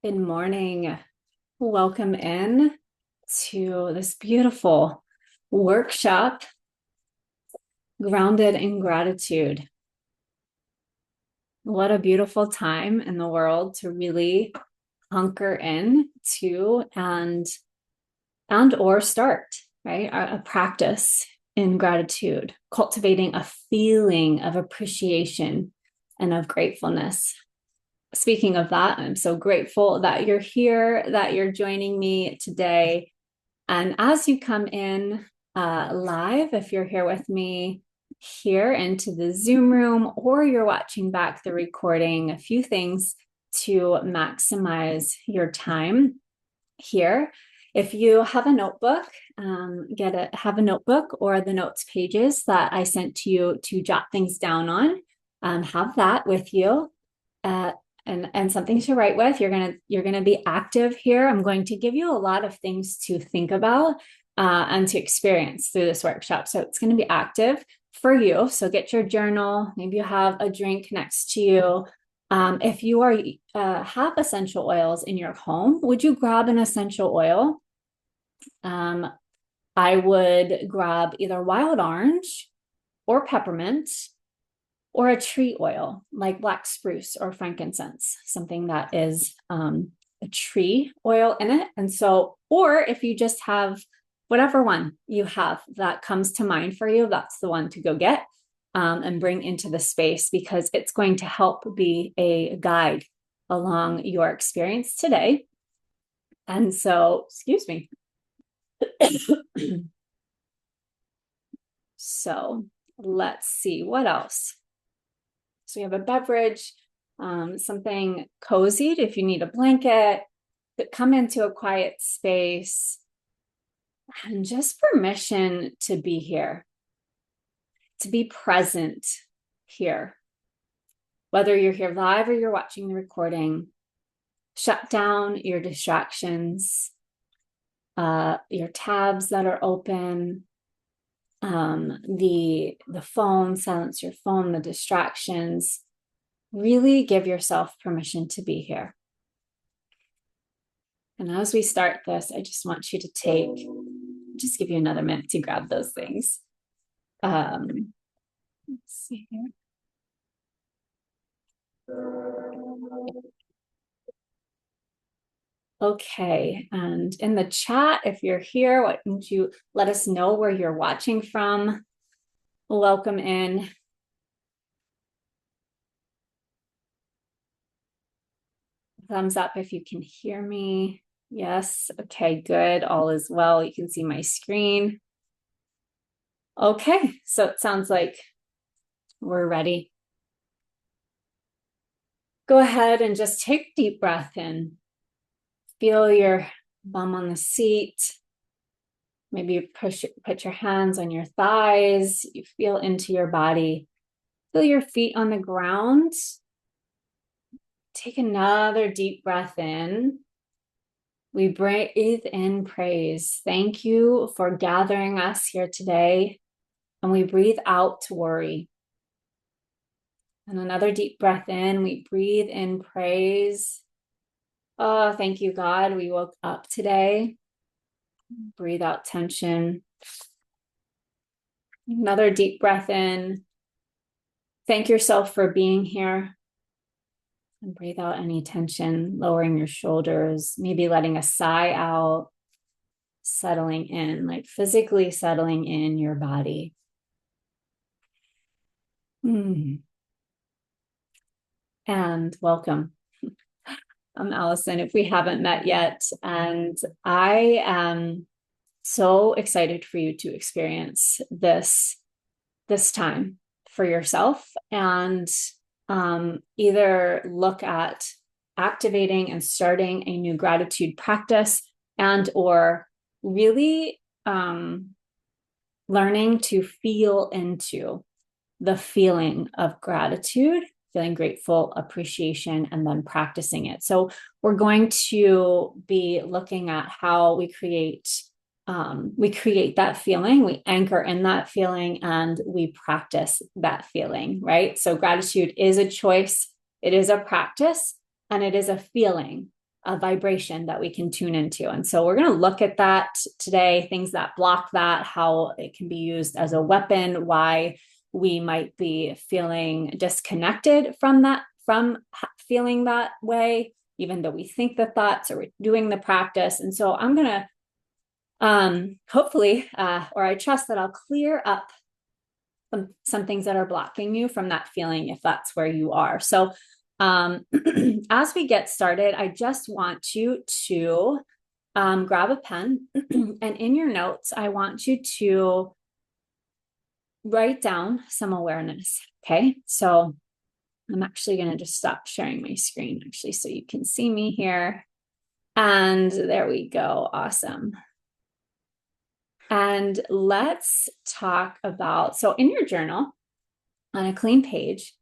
Good morning. Welcome in to this beautiful workshop, Grounded in Gratitude. What a beautiful time in the world to really hunker in to and or start, right? A practice in gratitude, cultivating a feeling of appreciation and of gratefulness. Speaking of that, I'm so grateful that you're here, that you're joining me today. And as you come in live, if you're here with me here into the Zoom room, or you're watching back the recording, a few things to maximize your time here. If you have a notebook, have a notebook or the notes pages that I sent to you to jot things down on. Have that with you. And something to write with. You're gonna be active here. I'm going to give you a lot of things to think about and to experience through this workshop. So it's going to be active for you. So get your journal. Maybe you have a drink next to you. If you have essential oils in your home, would you grab an essential oil? I would grab either wild orange or peppermint, or a tree oil like black spruce or frankincense, something that is a tree oil in it. And so, or if you just have whatever one you have that comes to mind for you, that's the one to go get and bring into the space, because it's going to help be a guide along your experience today. And so, excuse me. So let's see what else. So we have a beverage, something cozy if you need a blanket, but come into a quiet space and just permission to be here, to be present here. Whether you're here live or you're watching the recording, shut down your distractions, your tabs that are open, the phone, silence your phone, the distractions. Really give yourself permission to be here. And as we start this, I just want you to just give you another minute to grab those things. Let's see here. Okay, and in the chat, if you're here, why don't you let us know where you're watching from? Welcome in. Thumbs up if you can hear me. Yes, okay, good. All is well. You can see my screen. Okay, so it sounds like we're ready. Go ahead and just take a deep breath in. Feel your bum on the seat. Maybe you put your hands on your thighs. You feel into your body. Feel your feet on the ground. Take another deep breath in. We breathe in praise. Thank you for gathering us here today. And we breathe out to worry. And another deep breath in. We breathe in praise. Oh, thank you, God. We woke up today. Breathe out tension. Another deep breath in. Thank yourself for being here. And breathe out any tension, lowering your shoulders, maybe letting a sigh out, settling in, like physically settling in your body. And welcome. I'm Allison, if we haven't met yet, and I am so excited for you to experience this time for yourself, and either look at activating and starting a new gratitude practice, and or really learning to feel into the feeling of gratitude, feeling grateful, appreciation, and then practicing it. So we're going to be looking at how we create that feeling, we anchor in that feeling, and we practice that feeling, right? So gratitude is a choice, it is a practice, and it is a feeling. a vibration that we can tune into. And so we're going to look at that today, things that block that, how it can be used as a weapon, why we might be feeling disconnected from that, from feeling that way, even though we think the thoughts or we're doing the practice. And so I'm going to hopefully, or I trust that I'll clear up some things that are blocking you from that feeling if that's where you are. So as we get started, I just want you to grab a pen and in your notes, I want you to write down some awareness. Okay. So I'm actually going to just stop sharing my screen actually, so you can see me here. And there we go. Awesome. And let's talk about, so in your journal on a clean page,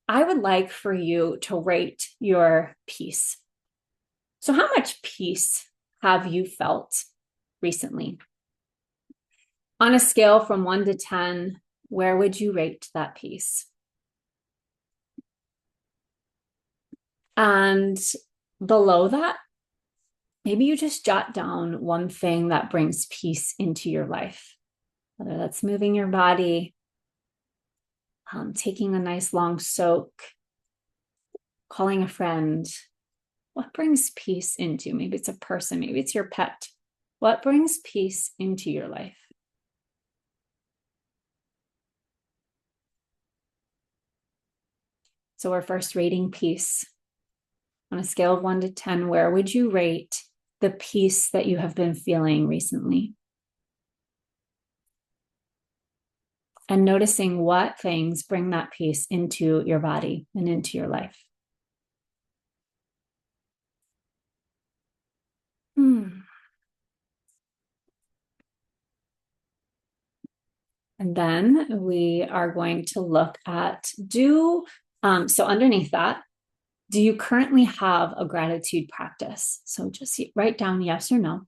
I would like for you to rate your peace. So how much peace have you felt recently? On a scale from 1 to 10, where would you rate that peace? And below that, maybe you just jot down one thing that brings peace into your life, whether that's moving your body, taking a nice long soak, calling a friend. What brings peace into? Maybe it's a person, maybe it's your pet. What brings peace into your life? So we're first rating peace. On a scale of 1 to 10, where would you rate the peace that you have been feeling recently? And noticing what things bring that peace into your body and into your life. And then we are going to look at so underneath that, do you currently have a gratitude practice? So just write down yes or no.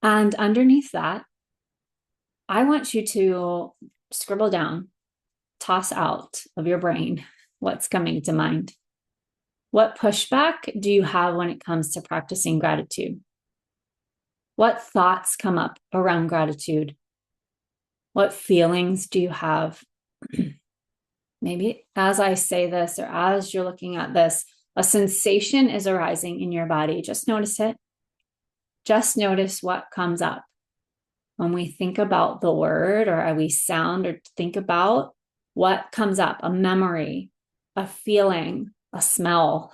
And underneath that, I want you to scribble down, toss out of your brain what's coming to mind. What pushback do you have when it comes to practicing gratitude? What thoughts come up around gratitude? What feelings do you have? Maybe as I say this or as you're looking at this, a sensation is arising in your body. Just notice it. Just notice what comes up. When we think about the word or we sound or think about what comes up, a memory, a feeling, a smell,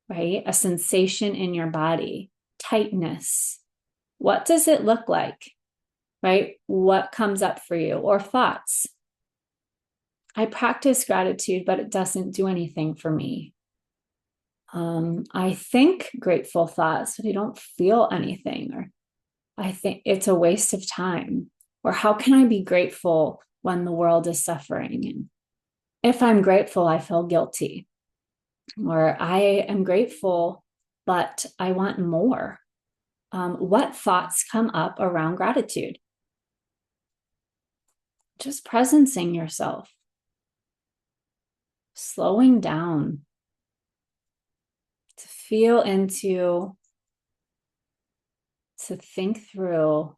right? A sensation in your body, tightness. What does it look like, right? What comes up for you? Or thoughts. I practice gratitude, but it doesn't do anything for me. I think grateful thoughts, but I don't feel anything. Or I think it's a waste of time. Or how can I be grateful when the world is suffering? And if I'm grateful, I feel guilty. Or I am grateful, but I want more. What thoughts come up around gratitude? Just presencing yourself, slowing down to feel into, to think through,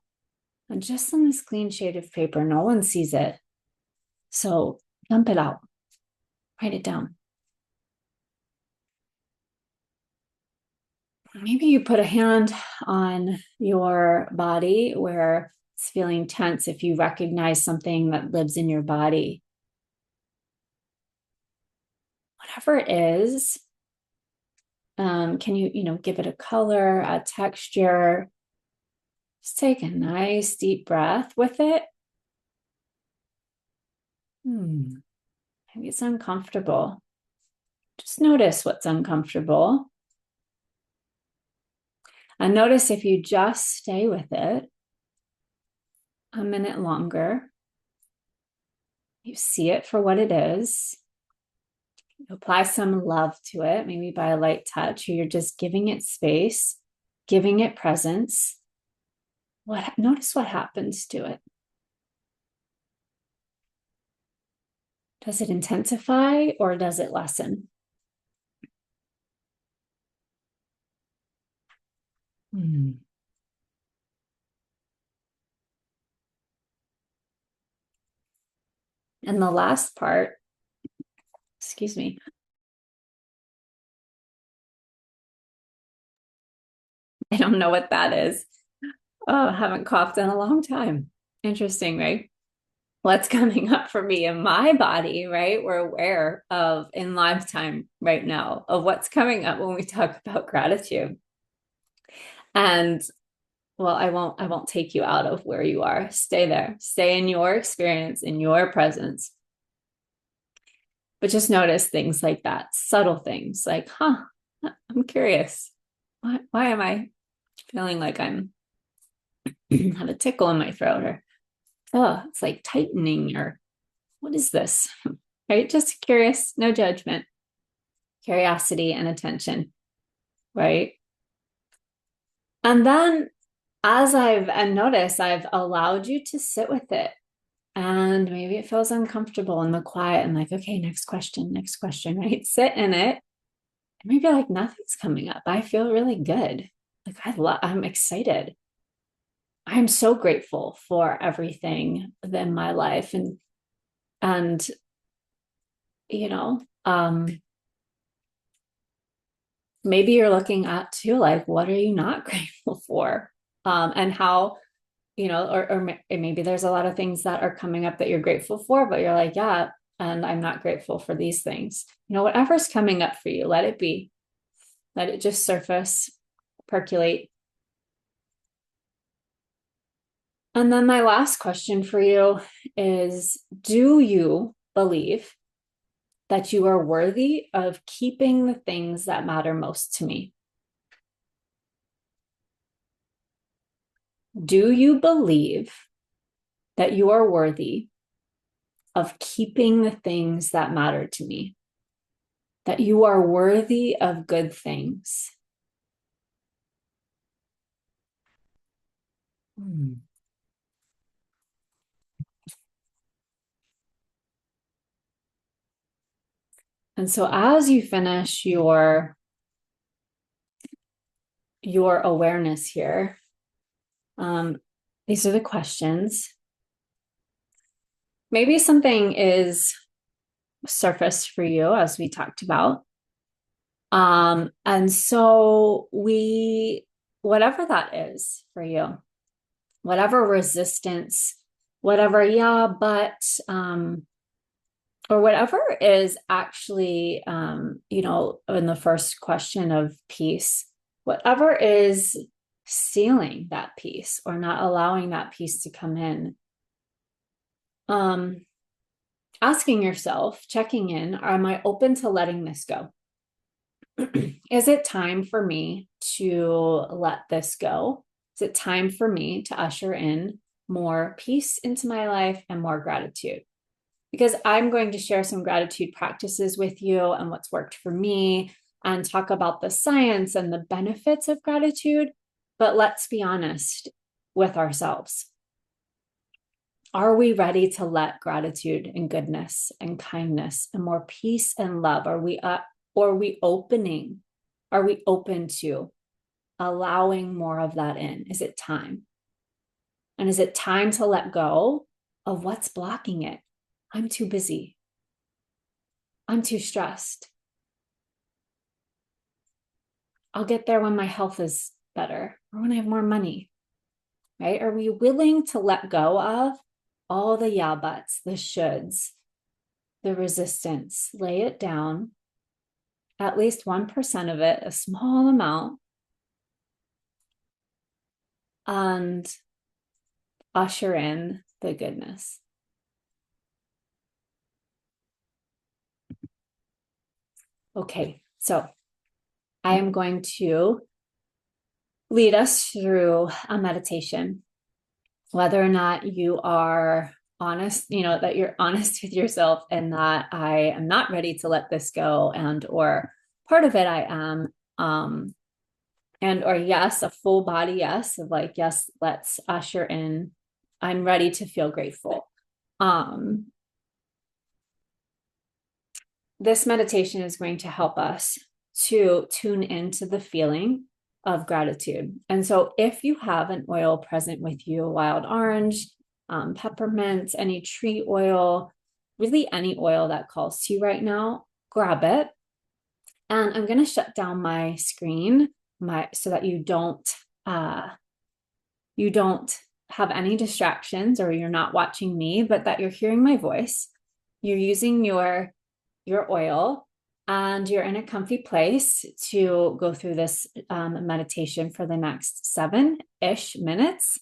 and just on this clean sheet of paper, no one sees it. So dump it out, write it down. Maybe you put a hand on your body where it's feeling tense if you recognize something that lives in your body. Whatever it is, can you give it a color, a texture? Just take a nice deep breath with it. Maybe it's uncomfortable. Just notice what's uncomfortable. And notice if you just stay with it a minute longer, you see it for what it is. You apply some love to it, maybe by a light touch, or you're just giving it space, giving it presence. Notice what happens to it. Does it intensify or does it lessen? Mm. And the last part, excuse me, I don't know what that is. Oh, I haven't coughed in a long time. Interesting, right? What's coming up for me in my body, right? We're aware of in lifetime right now of what's coming up when we talk about gratitude. And well, I won't take you out of where you are. Stay there. Stay in your experience, in your presence. But just notice things like that, subtle things like, I'm curious. Why am I feeling like I'm have a tickle in my throat, or oh, it's like tightening, or what is this? Right? Just curious, no judgment, curiosity and attention, right? And then as I've noticed, I've allowed you to sit with it. And maybe it feels uncomfortable in the quiet and like, okay, next question, right? Sit in it. And maybe like nothing's coming up. I feel really good. Like I'm excited. I'm so grateful for everything in my life. And you know, maybe you're looking at too, like, what are you not grateful for? And how, or maybe there's a lot of things that are coming up that you're grateful for, but you're like, yeah, and I'm not grateful for these things. Whatever's coming up for you, let it be. Let it just surface, percolate. And then my last question for you is, do you believe that you are worthy of keeping the things that matter most to me? Do you believe that you are worthy of keeping the things that matter to me? That you are worthy of good things? Hmm. And so as you finish your awareness here, um, these are the questions. Maybe something is surfaced for you as we talked about. And so whatever that is for you, whatever resistance, whatever, yeah, but, or whatever is actually, in the first question of peace, whatever is sealing that peace or not allowing that peace to come in. Asking yourself, checking in, am I open to letting this go? Is it time for me to let this go? Is it time for me to usher in more peace into my life and more gratitude? Because I'm going to share some gratitude practices with you and what's worked for me and talk about the science and the benefits of gratitude. But let's be honest with ourselves. Are we ready to let gratitude and goodness and kindness and more peace and love? Or are we opening? Are we open to allowing more of that in? Is it time? And is it time to let go of what's blocking it? I'm too busy. I'm too stressed. I'll get there when my health is better or when I have more money, right? Are we willing to let go of all the yeah buts, the shoulds, the resistance, lay it down, at least 1% of it, a small amount, and usher in the goodness? Okay, so I am going to lead us through a meditation. Whether or not you are honest, that you're honest with yourself and that I am not ready to let this go, and or part of it I am, and or yes, a full body yes of like, yes, let's usher in, I'm ready to feel grateful. This meditation is going to help us to tune into the feeling of gratitude. And so if you have an oil present with you, wild orange, peppermint, any tree oil, really any oil that calls to you right now, grab it. And I'm going to shut down my screen so that you don't have any distractions, or you're not watching me, but that you're hearing my voice. You're using your oil, and you're in a comfy place to go through this meditation for the next 7-ish minutes.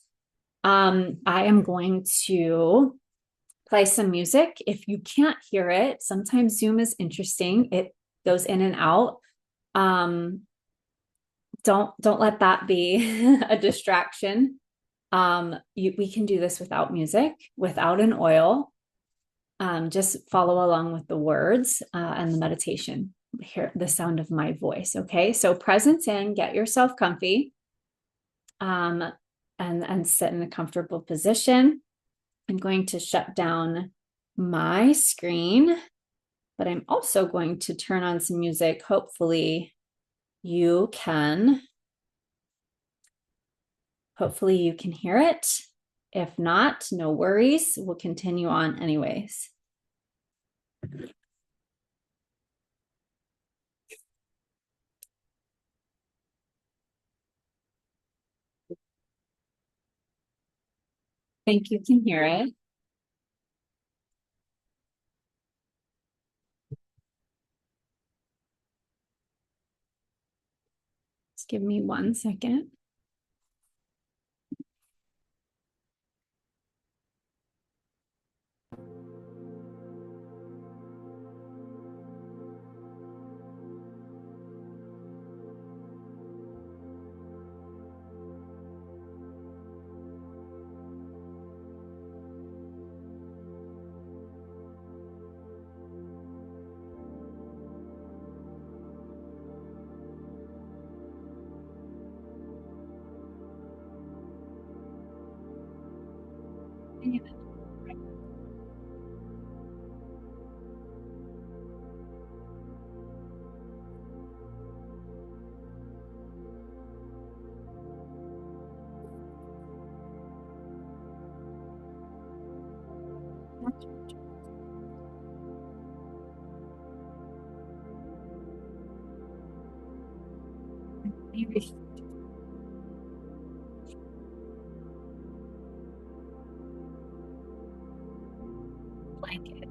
I am going to play some music. If you can't hear it, sometimes Zoom is interesting. It goes in and out. Um, don't let that be a distraction. We can do this without music, without an oil. Just follow along with the words and the meditation. Hear the sound of my voice. Okay, so presence in, get yourself comfy, and sit in a comfortable position. I'm going to shut down my screen, but I'm also going to turn on some music. Hopefully you can hear it. If not, no worries. We'll continue on anyways. Think you can hear it. Just give me 1 second. Blanket.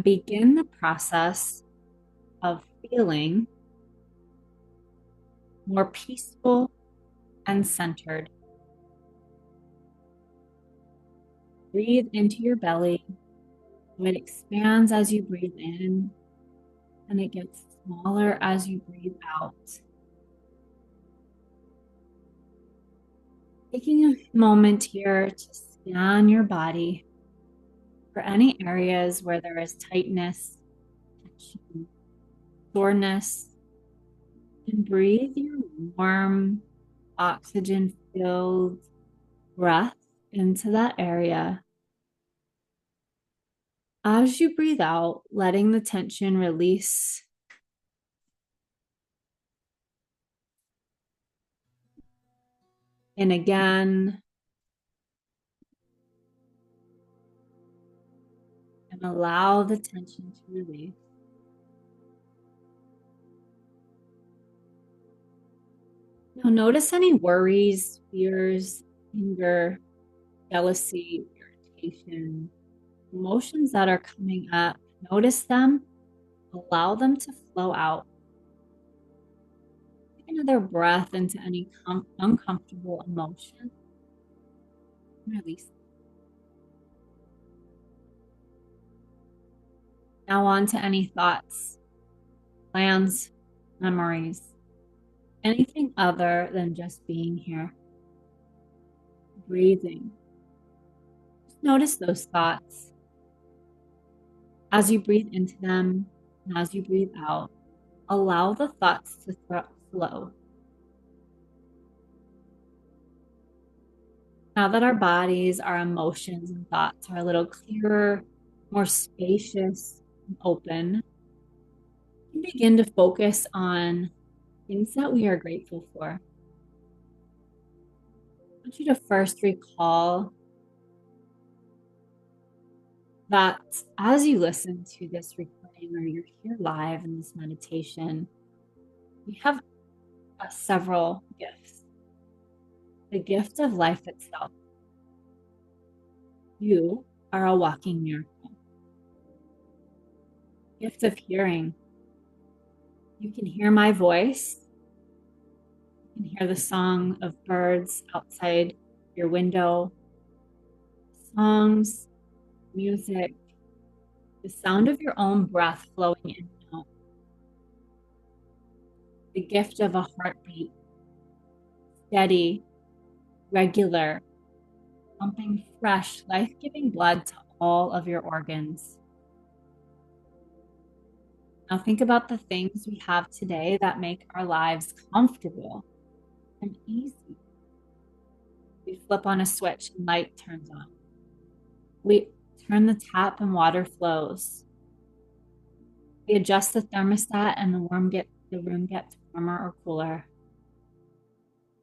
Begin the process of feeling more peaceful and centered. Breathe into your belly. It expands as you breathe in, and it gets smaller as you breathe out. Taking a moment here to scan your body for any areas where there is tightness, tension, soreness, and breathe your warm, oxygen filled breath into that area. As you breathe out, letting the tension release. And again, and allow the tension to release. Now, notice any worries, fears, anger, jealousy, irritation, emotions that are coming up. Notice them, allow them to flow out. Take another breath into any uncomfortable emotion. Release. Now on to any thoughts, plans, memories, anything other than just being here. Breathing. Just notice those thoughts. As you breathe into them and as you breathe out, allow the thoughts to flow. Now that our bodies, our emotions, and thoughts are a little clearer, more spacious, and open, we begin to focus on things that we are grateful for. I want you to first recall that as you listen to this recording or you're here live in this meditation, we have several gifts. The gift of life itself. You are a walking miracle. Gift of hearing. You can hear my voice. You can hear the song of birds outside your window, songs, music, the sound of your own breath flowing in and out. The gift of a heartbeat, steady, regular, pumping fresh, life-giving blood to all of your organs. Now think about the things we have today that make our lives comfortable and easy. We flip on a switch and light turns on. We turn the tap and water flows. We adjust the thermostat and the room gets warmer or cooler.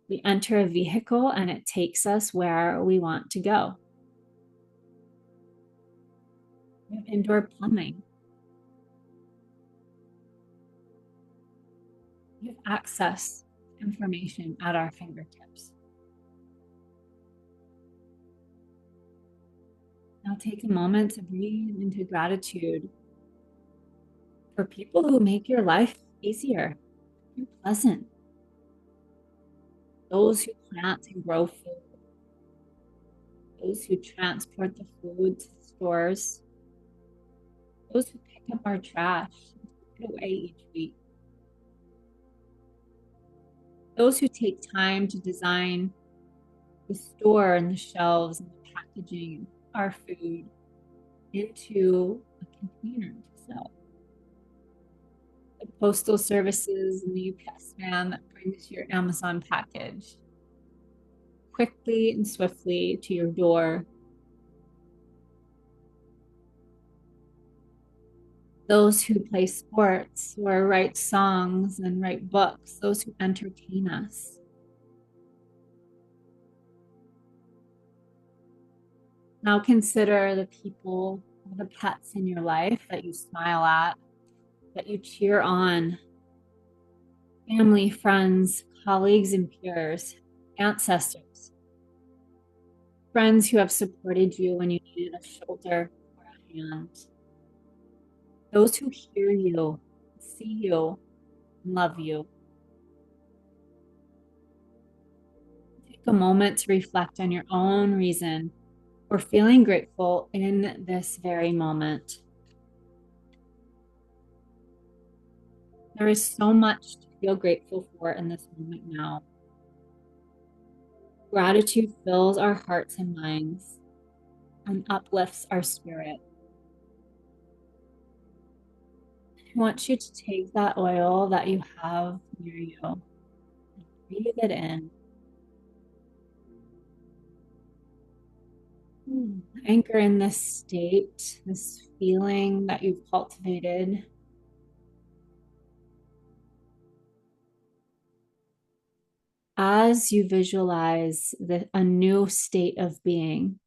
We enter a vehicle and it takes us where we want to go. We have indoor plumbing. We have access to information at our fingertips. Now take a moment to breathe into gratitude for people who make your life easier and pleasant. Those who plant and grow food. Those who transport the food to stores. Those who pick up our trash and put it away each week. Those who take time to design the store and the shelves and the packaging our food into a container to sell. The postal services and the UPS man that brings your Amazon package quickly and swiftly to your door. Those who play sports or write songs and write books, those who entertain us. Now consider the people, the pets in your life that you smile at, that you cheer on. Family, friends, colleagues, and peers, ancestors. Friends who have supported you when you needed a shoulder or a hand. Those who hear you, see you, and love you. Take a moment to reflect on your own reason for feeling grateful in this very moment. There is so much to feel grateful for in this moment now. Gratitude fills our hearts and minds and uplifts our spirit. I want you to take that oil that you have near you and breathe it in. Anchor in this state, this feeling that you've cultivated. As you visualize a new state of being,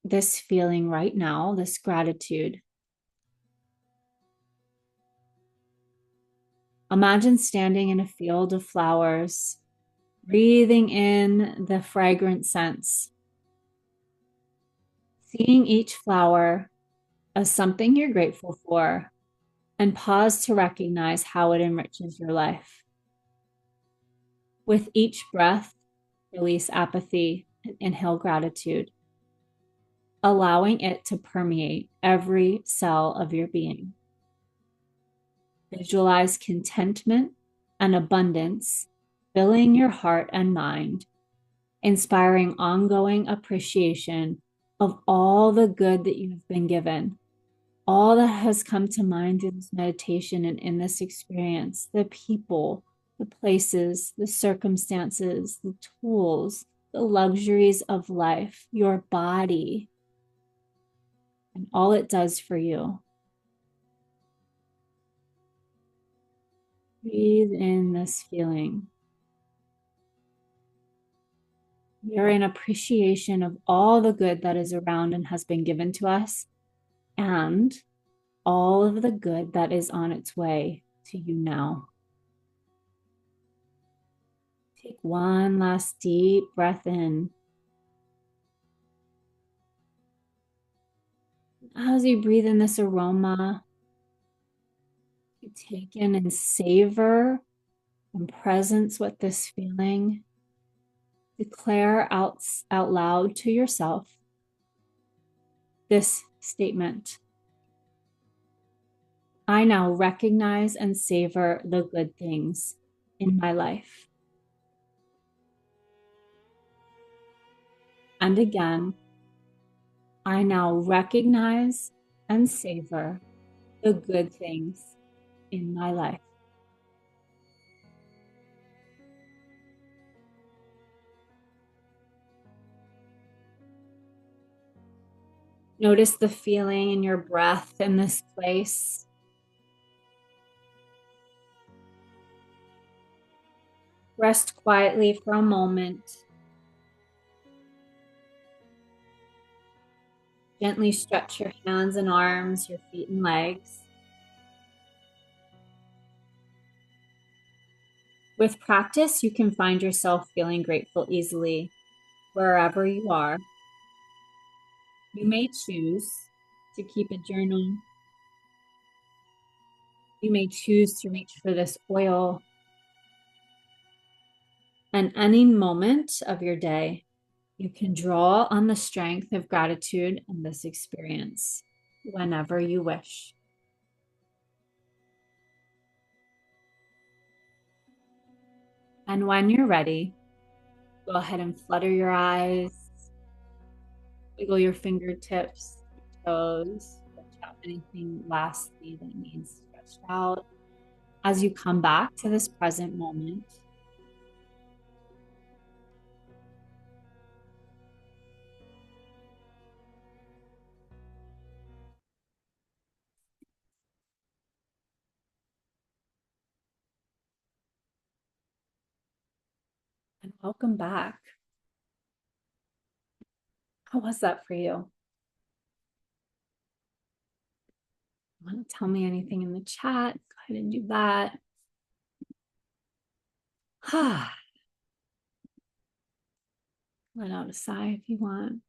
this feeling right now, this gratitude. Imagine standing in a field of flowers, breathing in the fragrant scents, seeing each flower as something you're grateful for, and pause to recognize how it enriches your life. With each breath, release apathy Inhale gratitude, allowing it to permeate every cell of your being. Visualize contentment and abundance filling your heart and mind, inspiring ongoing appreciation of all the good that you've been given, all that has come to mind through this meditation and in this experience, the people, the places, the circumstances, the tools, the luxuries of life, your body, and all it does for you. Breathe in this feeling. You're in appreciation of all the good that is around and has been given to us, and all of the good that is on its way to you now. Take one last deep breath in. As you breathe in this aroma, you take in and savor and presence with this feeling. Declare out loud to yourself this statement. I now recognize and savor the good things in my life. And again, I now recognize and savor the good things in my life. Notice the feeling in your breath in this place. Rest quietly for a moment. Gently stretch your hands and arms, your feet and legs. With practice, you can find yourself feeling grateful easily wherever you are. You may choose to keep a journal. You may choose to reach for this oil. And any moment of your day, you can draw on the strength of gratitude in this experience whenever you wish. And when you're ready, go ahead and flutter your eyes, wiggle your fingertips, your toes, stretch out anything lastly that needs stretched out. As you come back to this present moment, and welcome back. How was that for you? Want to tell me anything in the chat? Go ahead and do that. Let out a sigh if you want.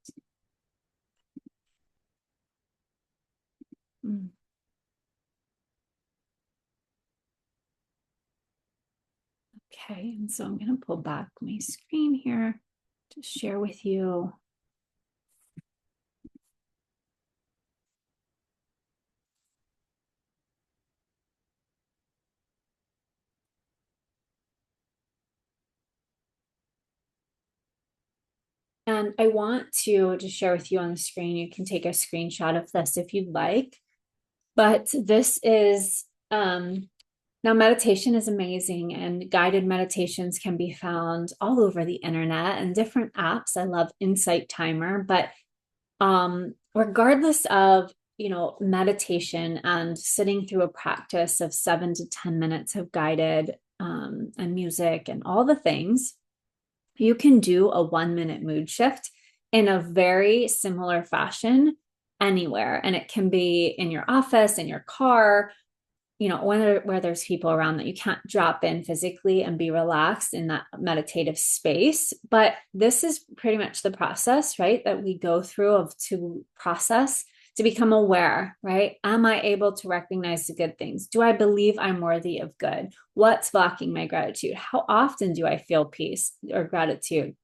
Okay, and so I'm going to pull back my screen here to share with you. And I want to just share with you on the screen. You can take a screenshot of this if you'd like. But this is now meditation is amazing, and guided meditations can be found all over the internet and different apps. I love Insight Timer, but regardless of meditation and sitting through a practice of 7 to 10 minutes of guided and music and all the things, you can do a 1 minute mood shift in a very similar fashion anywhere. And it can be in your office, in your car, where there's people around that you can't drop in physically and be relaxed in that meditative space. But this is pretty much the process, right? That we go through to process, to become aware, right? Am I able to recognize the good things? Do I believe I'm worthy of good? What's blocking my gratitude? How often do I feel peace or gratitude?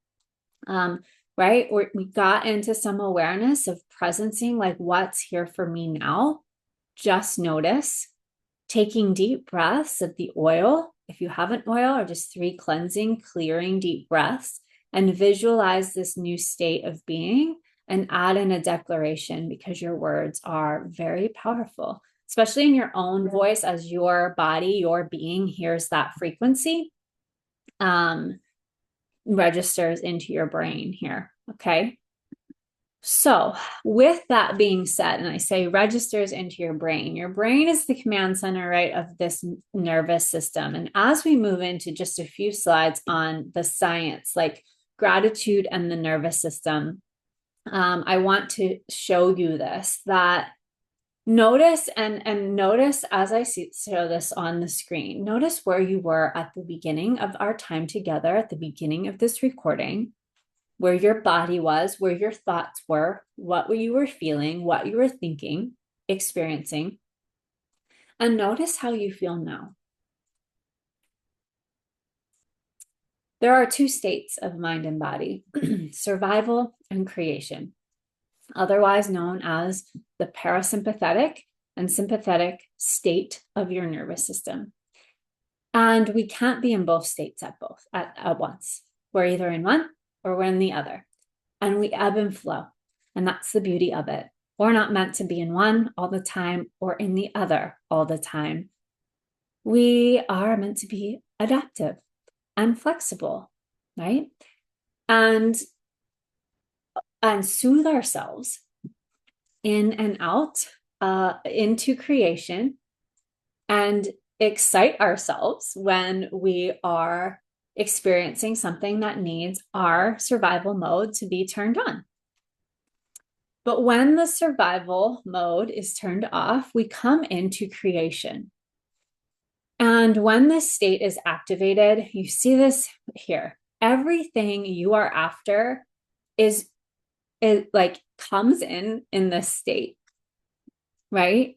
right? We got into some awareness of presencing, like what's here for me now. Just notice taking deep breaths of the oil, if you have an oil, or just 3 cleansing, clearing deep breaths, and visualize this new state of being and add in a declaration, because your words are very powerful, especially in your own voice as your body, your being hears that frequency, registers into your brain here. Okay. So, with that being said, and I say registers into your brain is the command center, right, of this nervous system. And as we move into just a few slides on the science, like gratitude and the nervous system, I want to show you this, that notice and notice as I show this on the screen, notice where you were at the beginning of our time together, at the beginning of this recording, where your body was, where your thoughts were, what you were feeling, what you were thinking, experiencing, and notice how you feel now. There are 2 states of mind and body, survival and creation, otherwise known as the parasympathetic and sympathetic state of your nervous system. And we can't be in both states at once. We're either in one or we're in the other. And we ebb and flow. And that's the beauty of it. We're not meant to be in one all the time or in the other all the time. We are meant to be adaptive and flexible, right? And soothe ourselves in and out into creation, and excite ourselves when we are experiencing something that needs our survival mode to be turned on. But when the survival mode is turned off, we come into creation. And when this state is activated, you see this here. Everything you are after is like comes in this state, right?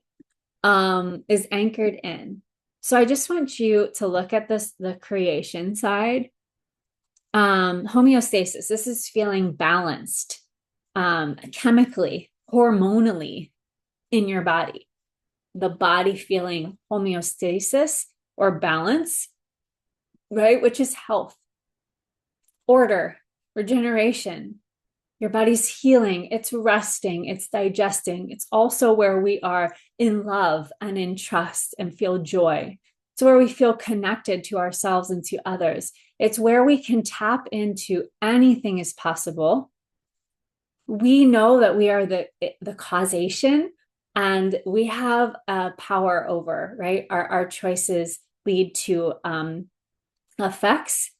Is anchored in. So I just want you to look at this, the creation side. Homeostasis, this is feeling balanced, chemically, hormonally in your body. The body feeling homeostasis or balance, right? Which is health, order, regeneration. Your body's healing, it's resting, it's digesting. It's also where we are in love and in trust and feel joy. It's where we feel connected to ourselves and to others. It's where we can tap into anything is possible. We know that we are the causation, and we have a power over, right? Our choices lead to effects.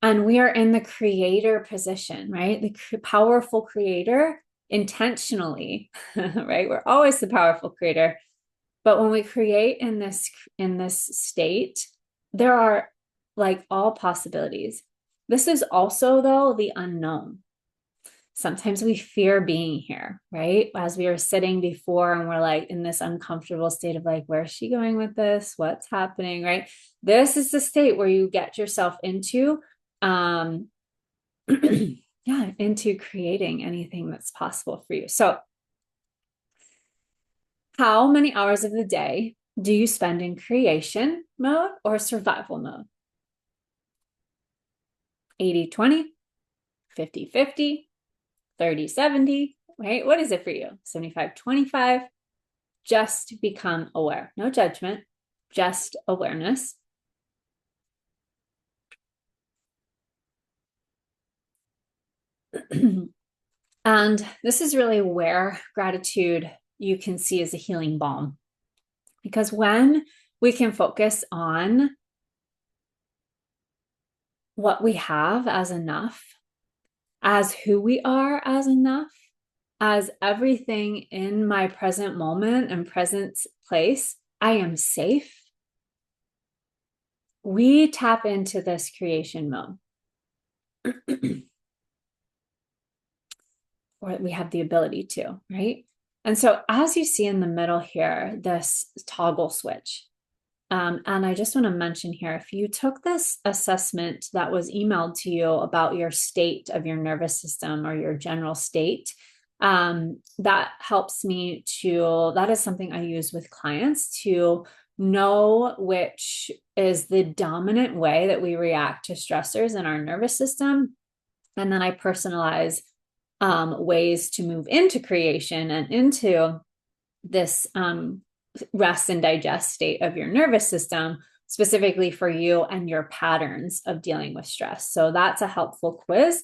And we are in the creator position, right? The powerful creator intentionally, right? We're always the powerful creator. But when we create in this state, there are like all possibilities. This is also, though, the unknown. Sometimes we fear being here, right? As we were sitting before and we're like in this uncomfortable state of like, where's she going with this? What's happening, right? This is the state where you get yourself into into creating anything that's possible for you. So how many hours of the day do you spend in creation mode or survival mode? 80-20, 50-50, 30-70, right? What is it for you? 75-25. Just become aware. No judgment, just awareness. And this is really where gratitude you can see as a healing balm. Because when we can focus on what we have as enough, as who we are as enough, as everything in my present moment and present place, I am safe. We tap into this creation mode. Or we have the ability to, right? And so as you see in the middle here, this toggle switch, And I just want to mention here, if you took this assessment that was emailed to you about your state of your nervous system or your general state, that helps me that is something I use with clients to know which is the dominant way that we react to stressors in our nervous system. And then I personalize ways to move into creation and into this rest and digest state of your nervous system, specifically for you and your patterns of dealing with stress. So that's a helpful quiz.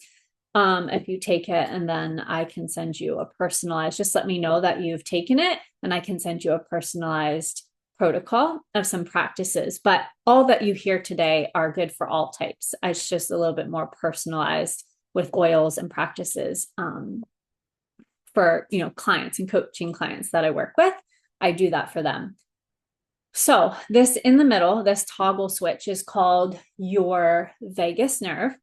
If you take it, and then I can send you a personalized, just let me know that you've taken it, and I can send you a personalized protocol of some practices. But all that you hear today are good for all types. It's just a little bit more personalized with oils and practices for clients and coaching clients that I work with. I do that for them. So this in the middle, this toggle switch is called your vagus nerve.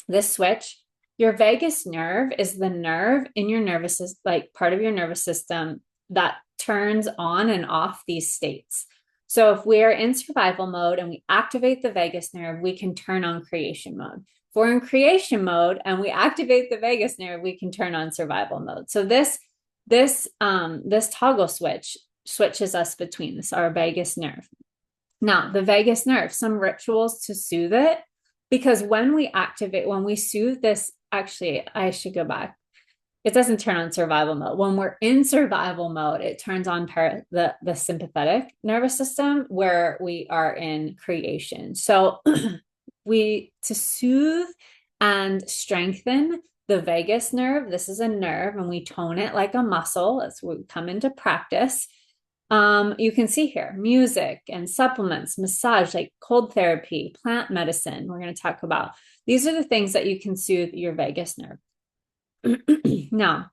This switch, your vagus nerve is the nerve in your nervous system, like part of your nervous system that turns on and off these states. So if we're in survival mode and we activate the vagus nerve, we can turn on creation mode. If we're in creation mode and we activate the vagus nerve, we can turn on survival mode. So this toggle switch switches us between this, our vagus nerve. Now, the vagus nerve, some rituals to soothe it, because when we soothe this, actually, I should go back. It doesn't turn on survival mode. When we're in survival mode, it turns on the sympathetic nervous system where we are in creation. So to soothe and strengthen the vagus nerve, this is a nerve, and we tone it like a muscle as we come into practice. You can see here music and supplements, massage, like cold therapy, plant medicine. We're going to talk about these are the things that you can soothe your vagus nerve. Now,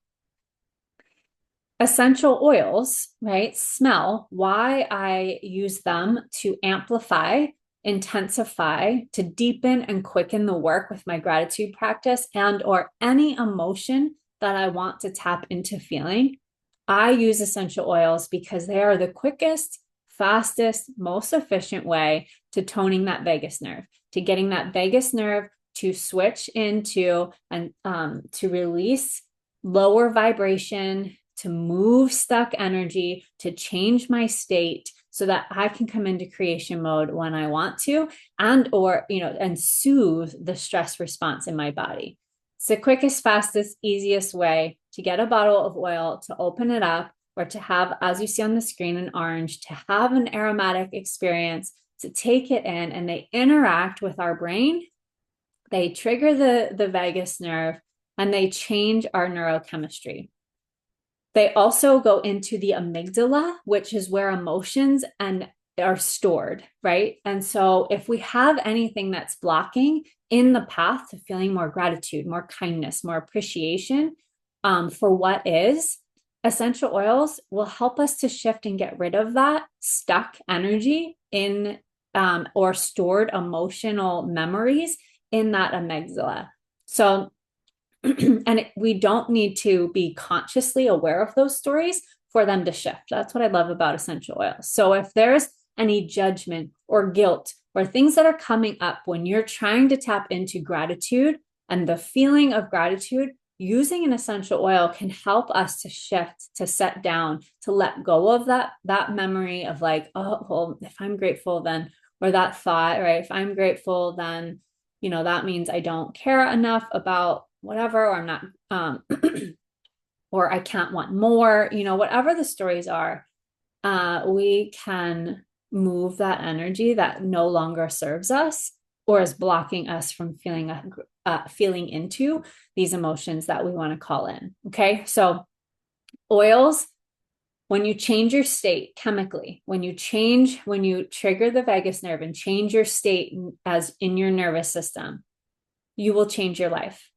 essential oils, right? Smell, why I use them to amplify, intensify, to deepen and quicken the work with my gratitude practice and or any emotion that I want to tap into feeling. I use essential oils because they are the quickest, fastest, most efficient way to toning that vagus nerve, to getting that vagus nerve to switch into and to release lower vibration, to move stuck energy, to change my state so that I can come into creation mode when I want to, and soothe the stress response in my body. It's the quickest, fastest, easiest way to get a bottle of oil, to open it up, or to have, as you see on the screen in orange, to have an aromatic experience, to take it in, and they interact with our brain. They trigger the vagus nerve, and they change our neurochemistry. They also go into the amygdala, which is where emotions are stored, right? And so if we have anything that's blocking in the path to feeling more gratitude, more kindness, more appreciation for what is, essential oils will help us to shift and get rid of that stuck energy in or stored emotional memories in that amygdala. So we don't need to be consciously aware of those stories for them to shift. That's what I love about essential oils. So if there's any judgment or guilt or things that are coming up when you're trying to tap into gratitude and the feeling of gratitude, using an essential oil can help us to shift, to set down, to let go of that memory of like, oh, well, if I'm grateful, then, or that thought, right? If I'm grateful, then, that means I don't care enough about whatever, or I'm not, or I can't want more, whatever the stories are, we can move that energy that no longer serves us or is blocking us from feeling into these emotions that we want to call in. Okay. So oils, when you change your state chemically, when you trigger the vagus nerve and change your state as in your nervous system, you will change your life.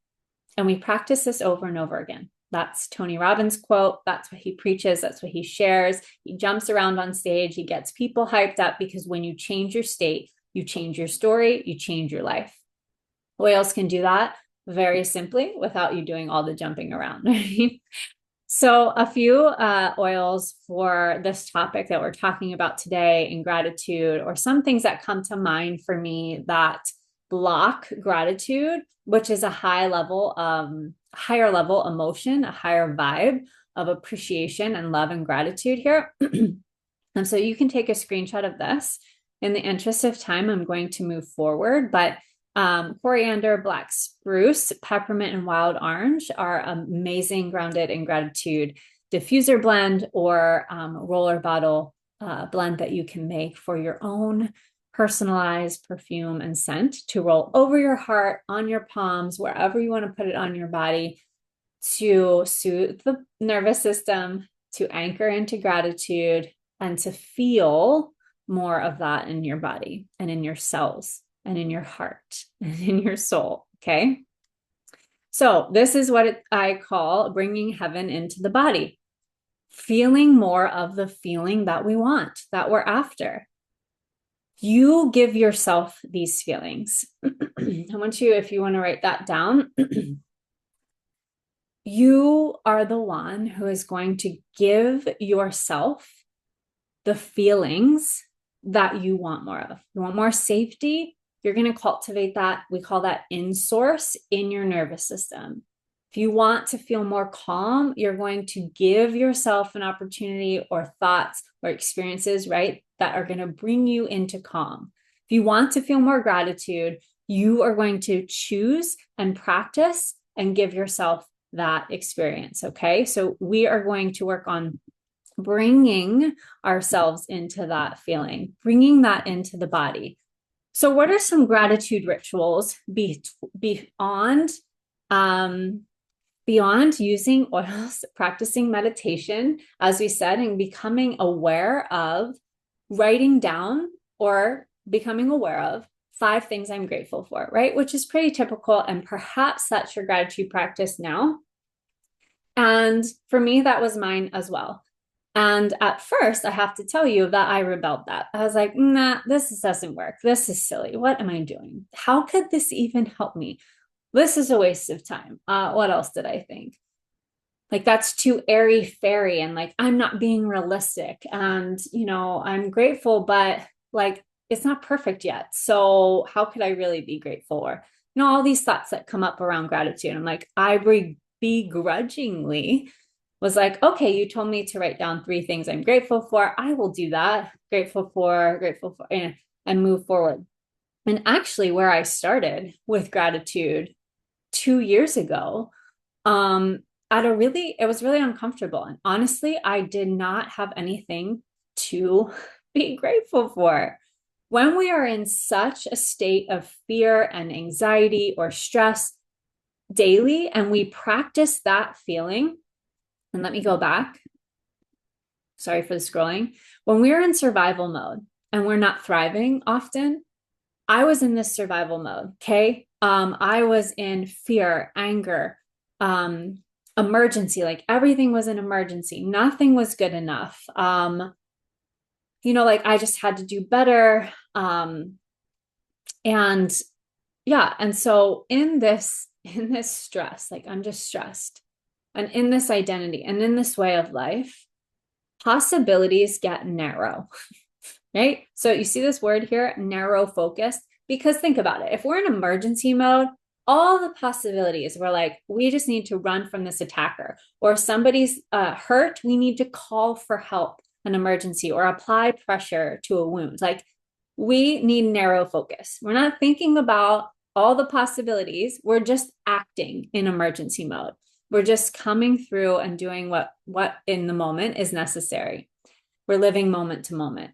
And we practice this over and over again. That's Tony Robbins' quote. That's what he preaches. That's what he shares. He jumps around on stage. He gets people hyped up because when you change your state, you change your story, you change your life. Oils can do that very simply without you doing all the jumping around. Right? So, a few oils for this topic that we're talking about today in gratitude, or some things that come to mind for me that block gratitude, which is a higher level emotion, a higher vibe of appreciation and love and gratitude here. And so you can take a screenshot of this. In the interest of time, I'm going to move forward, but coriander, black spruce, peppermint, and wild orange are amazing grounded in gratitude diffuser blend or roller bottle blend that you can make for your own personalized perfume and scent to roll over your heart, on your palms, wherever you want to put it on your body to soothe the nervous system, to anchor into gratitude, and to feel more of that in your body and in your cells and in your heart and in your soul. Okay. So, this is what I call bringing heaven into the body, feeling more of the feeling that we want, that we're after. You give yourself these feelings. I want you, if you want to write that down, you are the one who is going to give yourself the feelings that you want more of. You want more safety, you're going to cultivate that. We call that in source in your nervous system. If you want to feel more calm, you're going to give yourself an opportunity or thoughts or experiences, right, that are going to bring you into calm. If you want to feel more gratitude, you are going to choose and practice and give yourself that experience. Okay. So we are going to work on bringing ourselves into that feeling, bringing that into the body. So, what are some gratitude rituals beyond beyond using oils, practicing meditation, as we said, and becoming aware of writing down or becoming aware of 5 things I'm grateful for, right? Which is pretty typical. And perhaps that's your gratitude practice now. And for me, that was mine as well. And at first, I have to tell you that I rebelled that. I was like, nah, this doesn't work. This is silly. What am I doing? How could this even help me? This is a waste of time. What else did I think? Like, that's too airy fairy. And like, I'm not being realistic. And, I'm grateful, but like, it's not perfect yet. So, how could I really be grateful? Or, all these thoughts that come up around gratitude. I'm like, I begrudgingly was like, okay, you told me to write down 3 things I'm grateful for. I will do that. Grateful for, and move forward. And actually, where I started with gratitude 2 years ago, it was really uncomfortable. And honestly, I did not have anything to be grateful for. When we are in such a state of fear and anxiety or stress daily, and we practice that feeling, and let me go back. Sorry for the scrolling. When we're in survival mode and we're not thriving often, I was in this survival mode. Okay. I was in fear, anger, emergency, like everything was an emergency. Nothing was good enough. Like I just had to do better. And yeah. And so in this stress, like I'm just stressed. And in this identity and in this way of life, possibilities get narrow, right? So you see this word here, narrow focused, because think about it. If we're in emergency mode, all the possibilities, we're like, we just need to run from this attacker, or somebody's hurt, we need to call for help, an emergency, or apply pressure to a wound. Like we need narrow focus. We're not thinking about all the possibilities. We're just acting in emergency mode. We're just coming through and doing what in the moment is necessary. We're living moment to moment,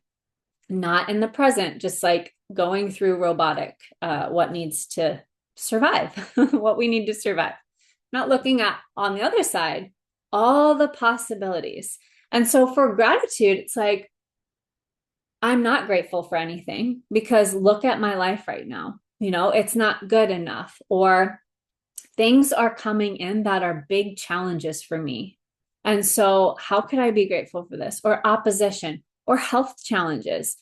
not in the present, just like going through robotic, what needs to survive, what we need to survive. Not looking at, on the other side, all the possibilities. And so for gratitude, it's like, I'm not grateful for anything because look at my life right now. It's not good enough, or things are coming in that are big challenges for me. And so how could I be grateful for this? Or opposition or health challenges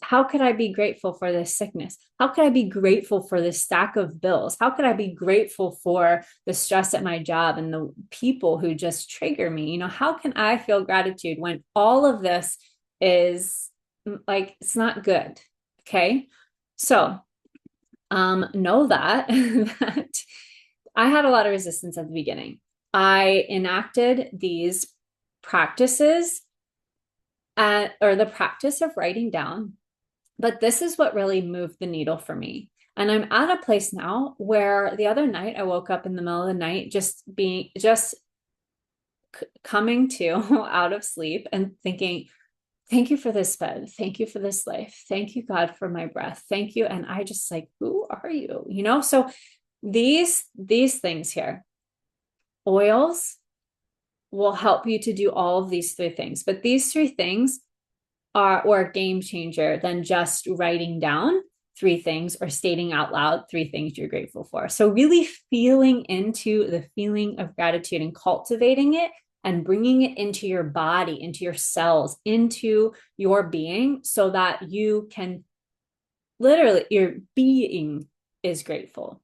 How could I be grateful for this sickness? How could I be grateful for this stack of bills? How could I be grateful for the stress at my job and the people who just trigger me? How can I feel gratitude when all of this is like, it's not good? Okay. So, know that, that I had a lot of resistance at the beginning. I enacted these practices or the practice of writing down. But this is what really moved the needle for me. And I'm at a place now where the other night I woke up in the middle of the night, just coming to out of sleep and thinking, thank you for this bed. Thank you for this life. Thank you, God, for my breath. Thank you. And I just like, who are you? So these things here, oils will help you to do all of these three things. But these three things are or a game changer than just writing down three things or stating out loud three things you're grateful for. So really feeling into the feeling of gratitude and cultivating it and bringing it into your body, into your cells, into your being so that you can literally, your being is grateful.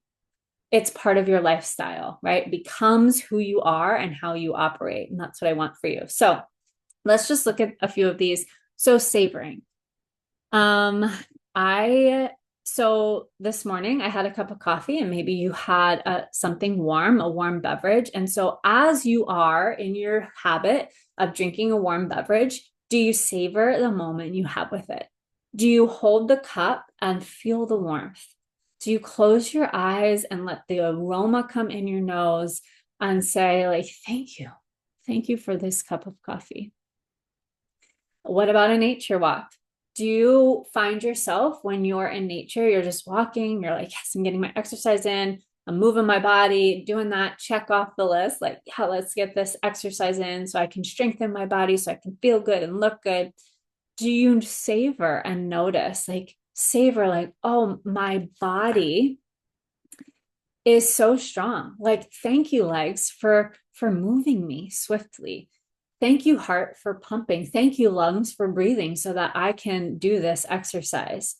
It's part of your lifestyle, right? It becomes who you are and how you operate. And that's what I want for you. So let's just look at a few of these. So savoring. I so this morning I had a cup of coffee and maybe you had something warm, a warm beverage. And so as you are in your habit of drinking a warm beverage, do you savor the moment you have with it? Do you hold the cup and feel the warmth? Do you close your eyes and let the aroma come in your nose and say, like, thank you. Thank you for this cup of coffee. What about a nature walk? Do you find yourself when you're in nature, you're just walking, you're like, yes, I'm getting my exercise in, I'm moving my body, doing that, check off the list, like, yeah, let's get this exercise in so I can strengthen my body, so I can feel good and look good. Do you savor and notice, like, savor, like, oh, my body is so strong. Like, thank you, legs, for moving me swiftly. Thank you, heart, for pumping. Thank you, lungs, for breathing so that I can do this exercise.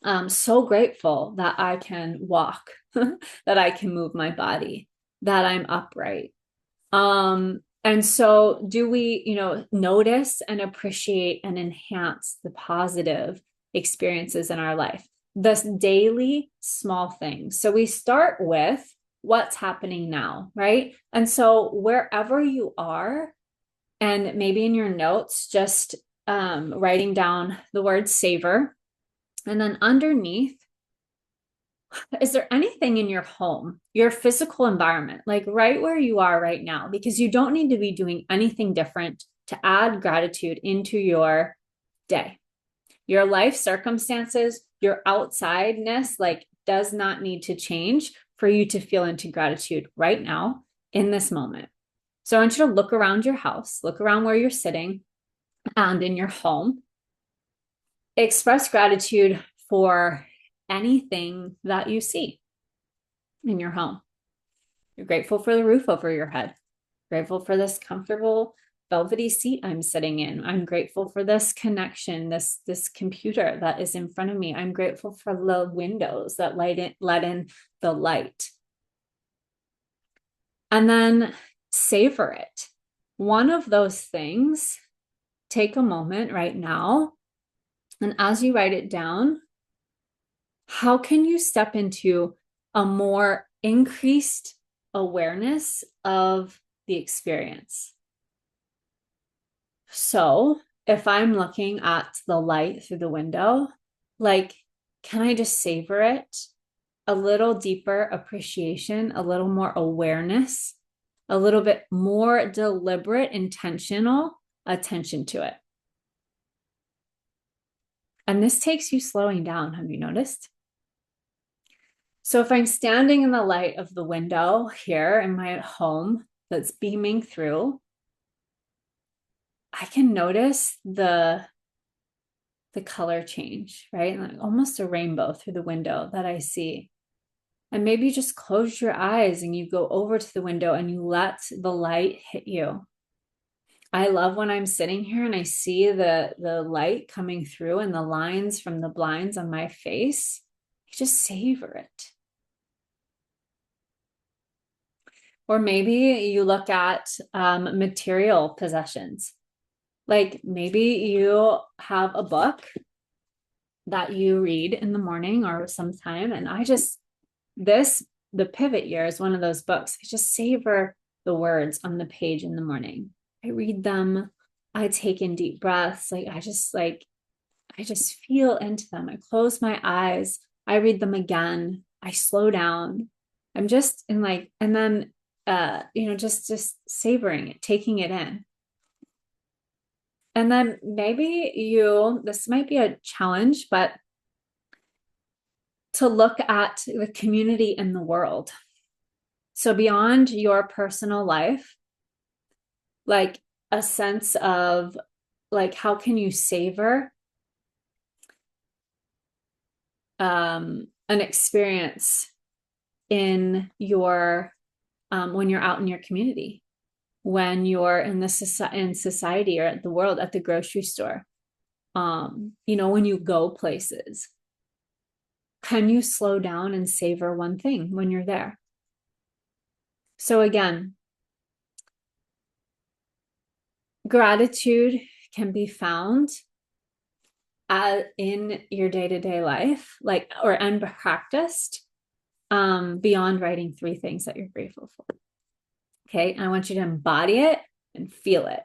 I'm so grateful that I can walk, that I can move my body, that I'm upright. And so do we, notice and appreciate and enhance the positive experiences in our life, the daily small things. So we start with what's happening now, right? And so wherever you are, and maybe in your notes, just writing down the word savor. And then underneath, is there anything in your home, your physical environment, like right where you are right now? Because you don't need to be doing anything different to add gratitude into your day. Your life circumstances, your outsideness, like does not need to change for you to feel into gratitude right now in this moment. So I want you to look around your house, look around where you're sitting and in your home. Express gratitude for anything that you see in your home. You're grateful for the roof over your head, grateful for this comfortable velvety seat I'm sitting in. I'm grateful for this connection, this computer that is in front of me. I'm grateful for the windows that let in the light. And then savor it. One of those things, take a moment right now. And as you write it down, how can you step into a more increased awareness of the experience? So if I'm looking at the light through the window, like, can I just savor it? A little deeper appreciation, a little more awareness, a little bit more deliberate, intentional attention to it. And this takes you slowing down. Have you noticed? So if I'm standing in the light of the window here in my home that's beaming through, I can notice the color change, right? Like almost a rainbow through the window that I see. And maybe you just close your eyes and you go over to the window and you let the light hit you. I love when I'm sitting here and I see the light coming through and the lines from the blinds on my face. I just savor it. Or maybe you look at material possessions. Like maybe you have a book that you read in the morning or sometime. And the pivot year is one of those books. I just savor the words on the page in the morning. I read them. I take in deep breaths. I just feel into them. I close my eyes. I read them again. I slow down. I'm just in like, and then, just savoring it, taking it in. And then maybe this might be a challenge, but to look at the community in the world. So beyond your personal life, like a sense of like, how can you savor an experience in your when you're out in your community, when you're in society or at the world, at the grocery store, when you go places, can you slow down and savor one thing when you're there? So again, gratitude can be found in your day-to-day life, and practiced beyond writing 3 things that you're grateful for. Okay, and I want you to embody it and feel it.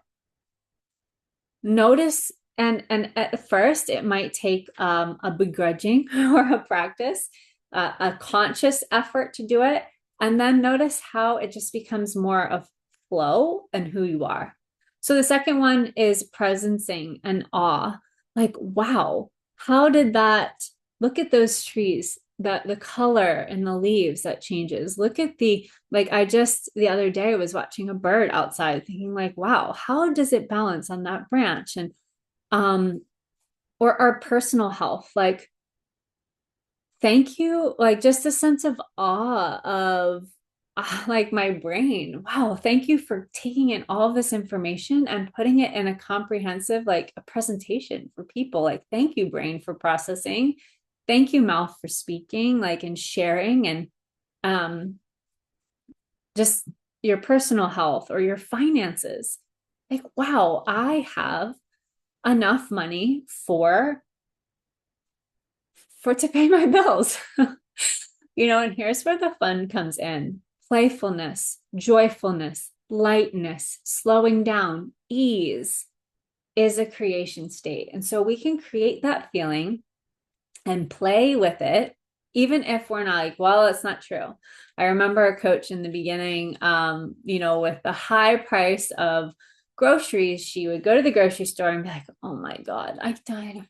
Notice, and at first it might take a begrudging or a practice, a conscious effort to do it, and then notice how it just becomes more of flow and who you are. So the second one is presencing and awe. Like, wow, how did that, look at those trees, that the color and the leaves that changes. Look at the other day I was watching a bird outside thinking like, wow, how does it balance on that branch? And or our personal health, like, thank you, like just a sense of awe of like my brain. Wow, thank you for taking in all of this information and putting it in a comprehensive, like a presentation for people. Like, thank you, brain, for processing. Thank you, mouth, for speaking, like, and sharing, and just your personal health or your finances. Like, wow, I have enough money to pay my bills. And here's where the fun comes in. Playfulness, joyfulness, lightness, slowing down, ease is a creation state. And so we can create that feeling and play with it, even if we're not like, well, it's not true. I remember a coach in the beginning, with the high price of groceries, she would go to the grocery store and be like, oh my God, I died.